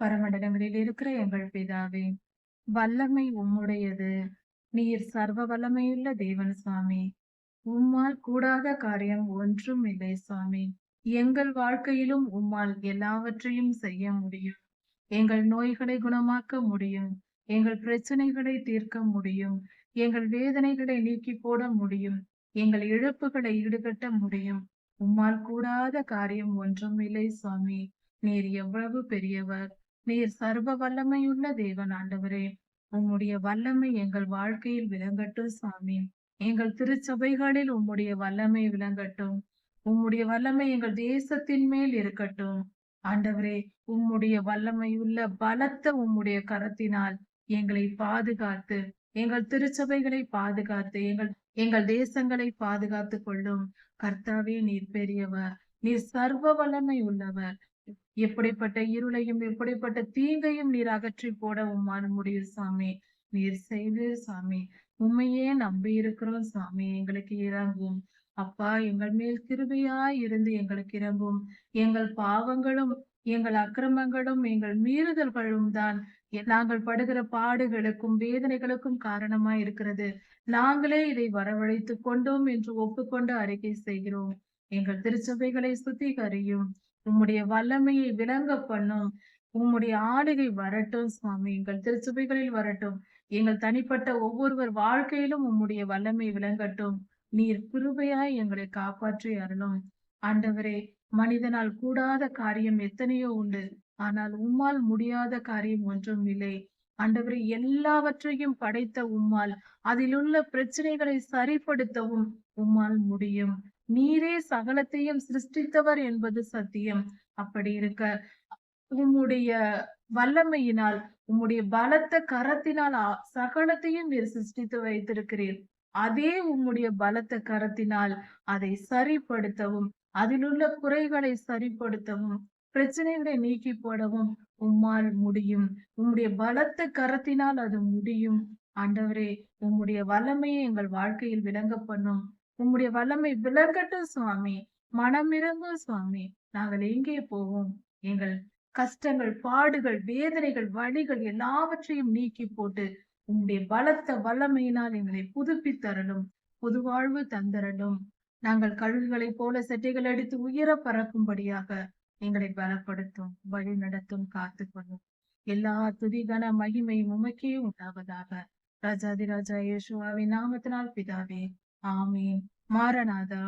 பரமண்டலங்களில் இருக்கிற எங்கள் பிதாவே, வல்லமை உம்முடையது. நீர் சர்வ வல்லமையுள்ள தேவன் சுவாமி. உம்மால் கூடாத காரியம் ஒன்றும் இல்லை சுவாமி. எங்கள் வாழ்க்கையிலும் உம்மால் எல்லாவற்றையும் செய்ய முடியும். எங்கள் நோய்களை குணமாக்க முடியும். எங்கள் பிரச்சனைகளை தீர்க்க முடியும். எங்கள் வேதனைகளை நீக்கி போட முடியும். எங்கள் இழப்புகளை ஈடுகட்ட முடியும். உம்மால் கூடாத காரியம் ஒன்றும் இல்லை சுவாமி. நீர் எவ்வளவு பெரியவர். நீர் சர்வ வல்லமையுள்ள தேவன் ஆண்டவரே. உம்முடைய வல்லமை எங்கள் வாழ்க்கையில் விளங்கட்டும் சாமி. எங்கள் திருச்சபைகளில் உம்முடைய வல்லமை விளங்கட்டும். உம்முடைய வல்லமை எங்கள் தேசத்தின் மேல் இருக்கட்டும். ஆண்டவரே, உம்முடைய வல்லமையுள்ள பலத்த உம்முடைய கரத்தினால் எங்களை பாதுகாத்து, எங்கள் திருச்சபைகளை பாதுகாத்து, எங்கள் தேசங்களை பாதுகாத்து கொள்ளும். கர்த்தாவே, நீர் பெரியவர். நீர் சர்வ வல்லமை உள்ளவர். எப்படிப்பட்ட இருளையும் எப்படிப்பட்ட தீங்கையும் நீர் அகற்றி போட உம்மால் முடியும் சாமி. நீர் செய்வீர் சாமி. உண்மையே நம்பி இருக்கிறோம் சாமி. எங்களுக்கு இறங்கும் அப்பா. எங்கள் மேல் கிருபையாய் இருந்து எங்களுக்கு இறங்கும். எங்கள் பாவங்களும் எங்கள் அக்கிரமங்களும் எங்கள் மீறுதல்களும் தான் நாங்கள் படுகிற பாடுகளுக்கும் வேதனைகளுக்கும் காரணமாய் இருக்கிறது. நாங்களே இதை வரவழைத்துக் கொண்டோம் என்று ஒப்புக்கொண்டு அறிக்கை செய்கிறோம். எங்கள் திருச்சபைகளை சுத்திகரியும். உம்முடைய வல்லமையை விளங்க பண்ணும். உம்முடைய ஆளுகை வரட்டும் சுவாமி. எங்கள் திருச்சபைகளில் வரட்டும். எங்கள் தனிப்பட்ட ஒவ்வொருவர் வாழ்க்கையிலும் உம்முடைய வல்லமை விளங்கட்டும். நீர் கிருபையாய் எங்களை காப்பாற்றி அருளும். ஆண்டவரே, மனிதனால் கூடாத காரியம் எத்தனையோ உண்டு. ஆனால் உம்மால் முடியாத காரியம் ஒன்றும் இல்லை. ஆண்டவரே, எல்லாவற்றையும் படைத்த உம்மால் அதிலுள்ள பிரச்சனைகளை சரிப்படுத்தவும் உம்மால் முடியும். நீரே சகலத்தையும் சிருஷ்டித்தவர் என்பது சத்தியம். அப்படி இருக்க உம்முடைய வல்லமையினால், உம்முடைய பலத்த கரத்தினால் சகலத்தையும் நீர் சிருஷ்டித்து வைத்திருக்கிறீர். அதே உம்முடைய பலத்த கரத்தினால் அதை சரிப்படுத்தவும், அதிலுள்ள குறைகளை சரிப்படுத்தவும், பிரச்சனைகளை நீக்கி போடவும் உம்மால் முடியும். உம்முடைய பலத்த கரத்தினால் அது முடியும். ஆண்டவரே, உம்முடைய வல்லமையை எங்கள் வாழ்க்கையில் விளங்க பண்ணும். உம்முடைய வல்லமை விளங்கட்டும் சுவாமி. மனமிரங்கும் சுவாமி. நாங்கள் எங்கே போவோம்? எங்கள் கஷ்டங்கள், பாடுகள், வேதனைகள், வலிகள் எல்லாவற்றையும் நீக்கி போட்டு உம்முடைய பலத்த வல்லமையினால் எங்களை புதுப்பித்தரலும், புது வாழ்வு தந்தரலும். நாங்கள் கழுகுகளைப் போல செட்டைகள் அடித்து உயர பறக்கும்படியாக எங்களை பலப்படுத்தும், வழி நடத்தும், காத்துக்கொள்ளும். எல்லா துதி கன மகிமையும் உமக்கே உண்டாவதாக. ராஜாதிராஜா இயேசுவாவின் நாமத்தினால் பிதாவே, ஆமீன். மாரநாதா.